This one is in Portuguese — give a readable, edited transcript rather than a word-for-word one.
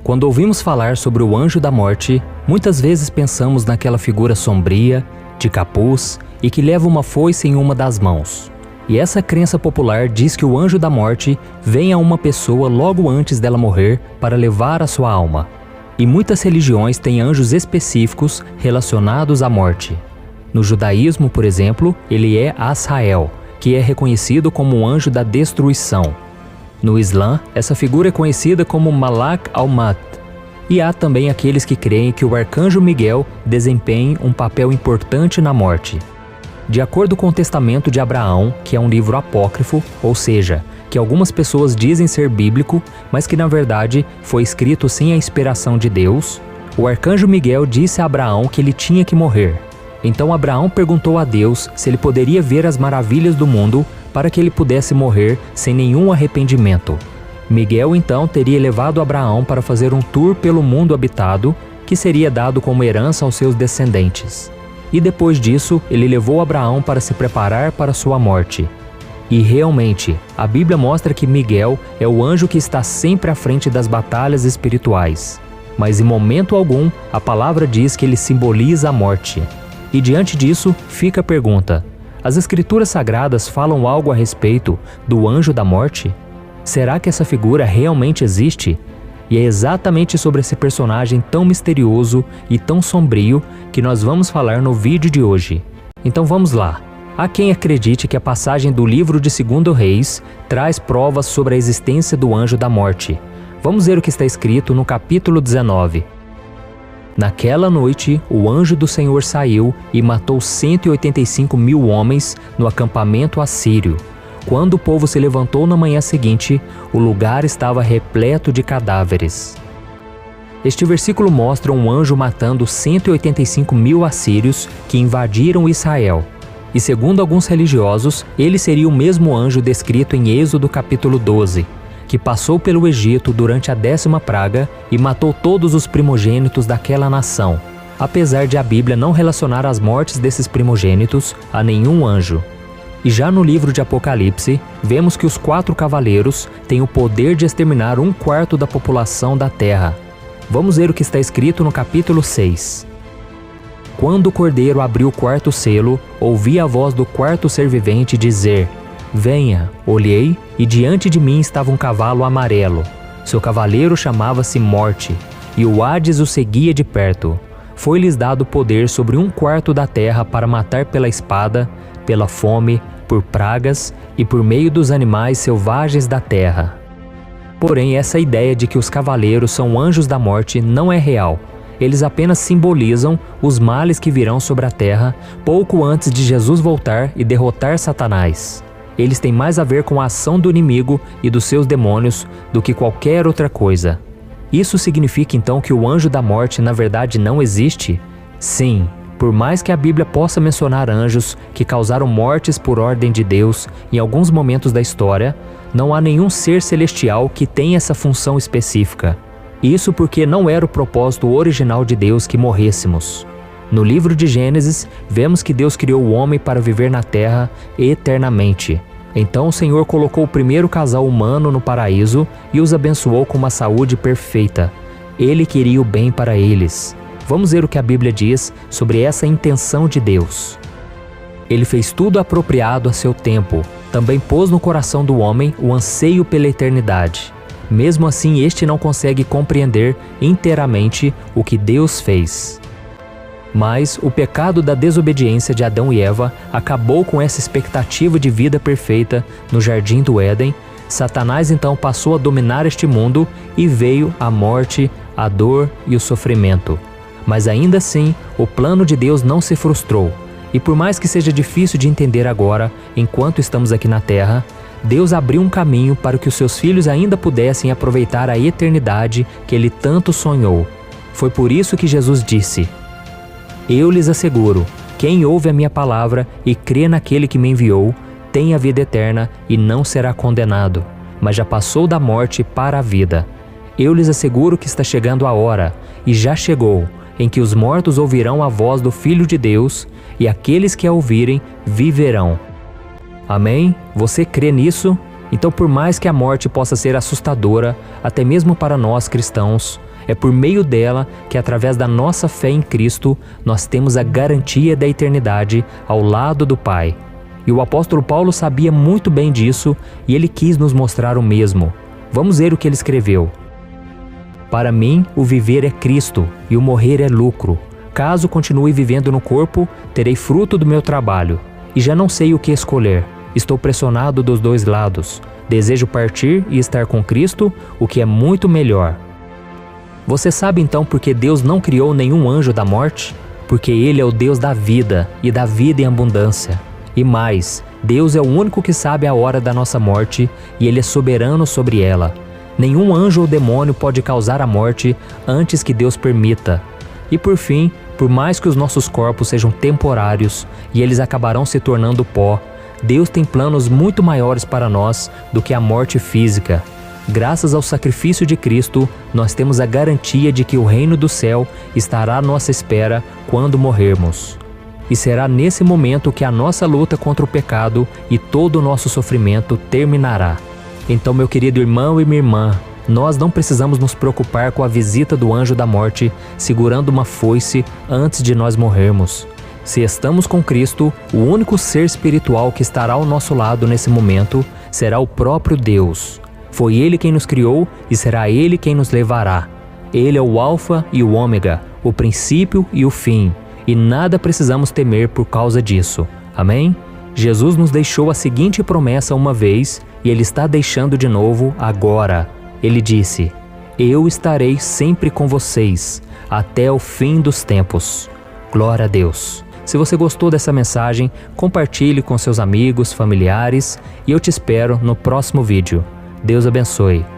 Quando ouvimos falar sobre o anjo da morte, muitas vezes pensamos naquela figura sombria, de capuz e que leva uma foice em uma das mãos. E essa crença popular diz que o anjo da morte vem a uma pessoa logo antes dela morrer para levar a sua alma. E muitas religiões têm anjos específicos relacionados à morte. No judaísmo, por exemplo, ele é Azrael, que é reconhecido como um anjo da destruição. No Islã, essa figura é conhecida como Malak al-Maut. E há também aqueles que creem que o arcanjo Miguel desempenha um papel importante na morte. De acordo com o Testamento de Abraão, que é um livro apócrifo, ou seja, que algumas pessoas dizem ser bíblico, mas que na verdade foi escrito sem a inspiração de Deus, o arcanjo Miguel disse a Abraão que ele tinha que morrer. Então Abraão perguntou a Deus se ele poderia ver as maravilhas do mundo para que ele pudesse morrer sem nenhum arrependimento. Miguel então teria levado Abraão para fazer um tour pelo mundo habitado, que seria dado como herança aos seus descendentes. E depois disso, ele levou Abraão para se preparar para sua morte. E realmente, a Bíblia mostra que Miguel é o anjo que está sempre à frente das batalhas espirituais. Mas em momento algum, a palavra diz que ele simboliza a morte. E diante disso, fica a pergunta: as Escrituras Sagradas falam algo a respeito do anjo da morte? Será que essa figura realmente existe? E é exatamente sobre esse personagem tão misterioso e tão sombrio que nós vamos falar no vídeo de hoje. Então vamos lá. Há quem acredite que a passagem do livro de 2 Reis traz provas sobre a existência do anjo da morte. Vamos ver o que está escrito no capítulo 19. Naquela noite, o anjo do Senhor saiu e matou 185.000 homens no acampamento assírio. Quando o povo se levantou na manhã seguinte, o lugar estava repleto de cadáveres. Este versículo mostra um anjo matando 185.000 assírios que invadiram Israel. E segundo alguns religiosos, ele seria o mesmo anjo descrito em Êxodo capítulo 12, que passou pelo Egito durante a 10ª praga e matou todos os primogênitos daquela nação, apesar de a Bíblia não relacionar as mortes desses primogênitos a nenhum anjo. E já no livro de Apocalipse, vemos que os 4 cavaleiros têm o poder de exterminar 1/4 da população da terra. Vamos ver o que está escrito no capítulo 6. Quando o cordeiro abriu o 4º selo, ouvi a voz do 4º ser vivente dizer: Venha. Olhei, e diante de mim estava um cavalo amarelo. Seu cavaleiro chamava-se Morte, e o Hades o seguia de perto. Foi-lhes dado poder sobre 1/4 da terra para matar pela espada, pela fome, por pragas e por meio dos animais selvagens da terra. Porém, essa ideia de que os cavaleiros são anjos da morte não é real. Eles apenas simbolizam os males que virão sobre a terra pouco antes de Jesus voltar e derrotar Satanás. Eles têm mais a ver com a ação do inimigo e dos seus demônios do que qualquer outra coisa. Isso significa então que o anjo da morte na verdade não existe? Sim. Por mais que a Bíblia possa mencionar anjos que causaram mortes por ordem de Deus em alguns momentos da história, não há nenhum ser celestial que tenha essa função específica. Isso porque não era o propósito original de Deus que morrêssemos. No livro de Gênesis, vemos que Deus criou o homem para viver na terra eternamente. Então o Senhor colocou o primeiro casal humano no paraíso e os abençoou com uma saúde perfeita. Ele queria o bem para eles. Vamos ver o que a Bíblia diz sobre essa intenção de Deus. Ele fez tudo apropriado a seu tempo. Também pôs no coração do homem o anseio pela eternidade. Mesmo assim, este não consegue compreender inteiramente o que Deus fez. Mas o pecado da desobediência de Adão e Eva acabou com essa expectativa de vida perfeita no Jardim do Éden. Satanás então passou a dominar este mundo e veio a morte, a dor e o sofrimento. Mas ainda assim, o plano de Deus não se frustrou. E por mais que seja difícil de entender agora, enquanto estamos aqui na Terra, Deus abriu um caminho para que os seus filhos ainda pudessem aproveitar a eternidade que Ele tanto sonhou. Foi por isso que Jesus disse: Eu lhes asseguro, quem ouve a minha palavra e crê naquele que me enviou, tem a vida eterna e não será condenado, mas já passou da morte para a vida. Eu lhes asseguro que está chegando a hora, e já chegou, em que os mortos ouvirão a voz do Filho de Deus, e aqueles que a ouvirem viverão. Amém? Você crê nisso? Então, por mais que a morte possa ser assustadora, até mesmo para nós cristãos, é por meio dela que, através da nossa fé em Cristo, nós temos a garantia da eternidade ao lado do Pai. E o apóstolo Paulo sabia muito bem disso e ele quis nos mostrar o mesmo. Vamos ver o que ele escreveu. Para mim, o viver é Cristo e o morrer é lucro. Caso continue vivendo no corpo, terei fruto do meu trabalho. E já não sei o que escolher. Estou pressionado dos dois lados. Desejo partir e estar com Cristo, o que é muito melhor. Você sabe então por que Deus não criou nenhum anjo da morte? Porque Ele é o Deus da vida e da vida em abundância. E mais, Deus é o único que sabe a hora da nossa morte e Ele é soberano sobre ela. Nenhum anjo ou demônio pode causar a morte antes que Deus permita. E por fim, por mais que os nossos corpos sejam temporários e eles acabarão se tornando pó, Deus tem planos muito maiores para nós do que a morte física. Graças ao sacrifício de Cristo, nós temos a garantia de que o reino do céu estará à nossa espera quando morrermos. E será nesse momento que a nossa luta contra o pecado e todo o nosso sofrimento terminará. Então, meu querido irmão e minha irmã, nós não precisamos nos preocupar com a visita do anjo da morte segurando uma foice antes de nós morrermos. Se estamos com Cristo, o único ser espiritual que estará ao nosso lado nesse momento será o próprio Deus. Foi Ele quem nos criou e será Ele quem nos levará. Ele é o Alfa e o Ômega, o princípio e o fim, e nada precisamos temer por causa disso. Amém? Jesus nos deixou a seguinte promessa uma vez e Ele está deixando de novo agora. Ele disse: Eu estarei sempre com vocês, até o fim dos tempos. Glória a Deus. Se você gostou dessa mensagem, compartilhe com seus amigos, familiares e eu te espero no próximo vídeo. Deus abençoe.